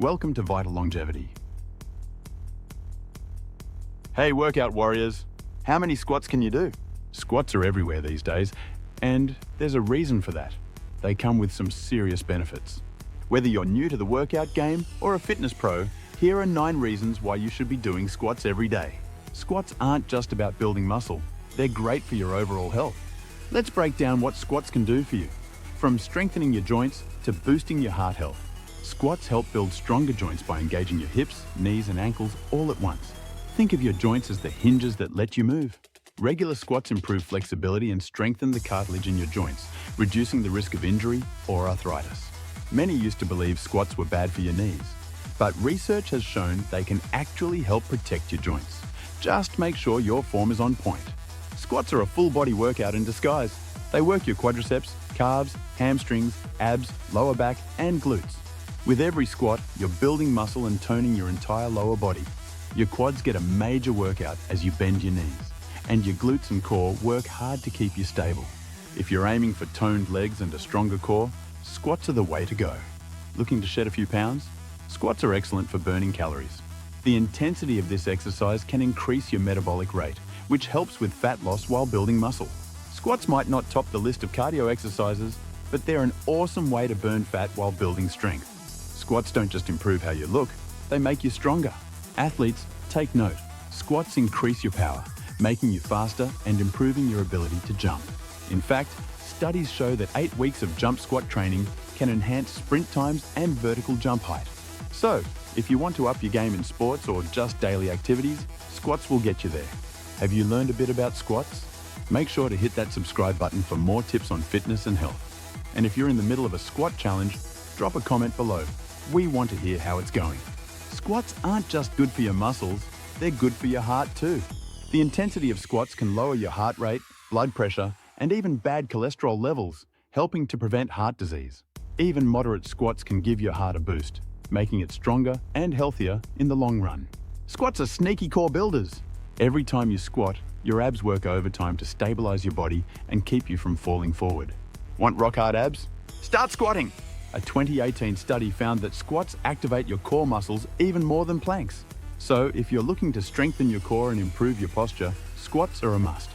Welcome to Vital Longevity. Hey workout warriors, how many squats can you do? Squats are everywhere these days, and there's a reason for that. They come with some serious benefits. Whether you're new to the workout game or a fitness pro, here are 9 reasons why you should be doing squats every day. Squats aren't just about building muscle, they're great for your overall health. Let's break down what squats can do for you. From strengthening your joints to boosting your heart health. Squats help build stronger joints by engaging your hips, knees and ankles all at once. Think of your joints as the hinges that let you move. Regular squats improve flexibility and strengthen the cartilage in your joints, reducing the risk of injury or arthritis. Many used to believe squats were bad for your knees, but research has shown they can actually help protect your joints. Just make sure your form is on point. Squats are a full body workout in disguise. They work your quadriceps, calves, hamstrings, abs, lower back and glutes. With every squat, you're building muscle and toning your entire lower body. Your quads get a major workout as you bend your knees, and your glutes and core work hard to keep you stable. If you're aiming for toned legs and a stronger core, squats are the way to go. Looking to shed a few pounds? Squats are excellent for burning calories. The intensity of this exercise can increase your metabolic rate, which helps with fat loss while building muscle. Squats might not top the list of cardio exercises, but they're an awesome way to burn fat while building strength. Squats don't just improve how you look, they make you stronger. Athletes, take note. Squats increase your power, making you faster and improving your ability to jump. In fact, studies show that 8 weeks of jump squat training can enhance sprint times and vertical jump height. So, if you want to up your game in sports or just daily activities, squats will get you there. Have you learned a bit about squats? Make sure to hit that subscribe button for more tips on fitness and health. And if you're in the middle of a squat challenge, drop a comment below. We want to hear how it's going. Squats aren't just good for your muscles, they're good for your heart too. The intensity of squats can lower your heart rate, blood pressure, and even bad cholesterol levels, helping to prevent heart disease. Even moderate squats can give your heart a boost, making it stronger and healthier in the long run. Squats are sneaky core builders. Every time you squat, your abs work overtime to stabilize your body and keep you from falling forward. Want rock hard abs? Start squatting! A 2018 study found that squats activate your core muscles even more than planks. So if you're looking to strengthen your core and improve your posture, squats are a must.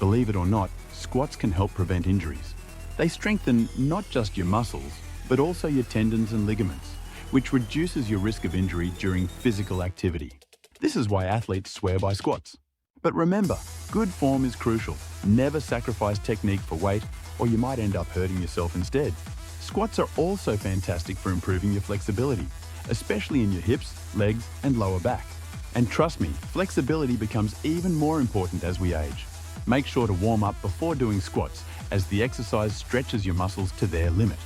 Believe it or not, squats can help prevent injuries. They strengthen not just your muscles, but also your tendons and ligaments, which reduces your risk of injury during physical activity. This is why athletes swear by squats. But remember, good form is crucial. Never sacrifice technique for weight, or you might end up hurting yourself instead. Squats are also fantastic for improving your flexibility, especially in your hips, legs, and lower back. And trust me, flexibility becomes even more important as we age. Make sure to warm up before doing squats, as the exercise stretches your muscles to their limit.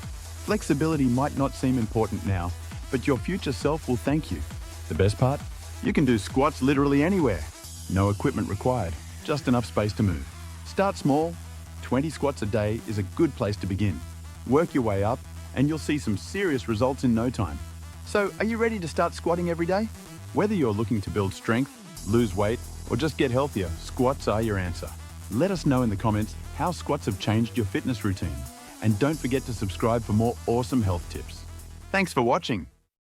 Flexibility might not seem important now, but your future self will thank you. The best part? You can do squats literally anywhere. No equipment required, just enough space to move. Start small. 20 squats a day is a good place to begin. Work your way up, and you'll see some serious results in no time. So, are you ready to start squatting every day? Whether you're looking to build strength, lose weight, or just get healthier, squats are your answer. Let us know in the comments how squats have changed your fitness routine. And don't forget to subscribe for more awesome health tips. Thanks for watching.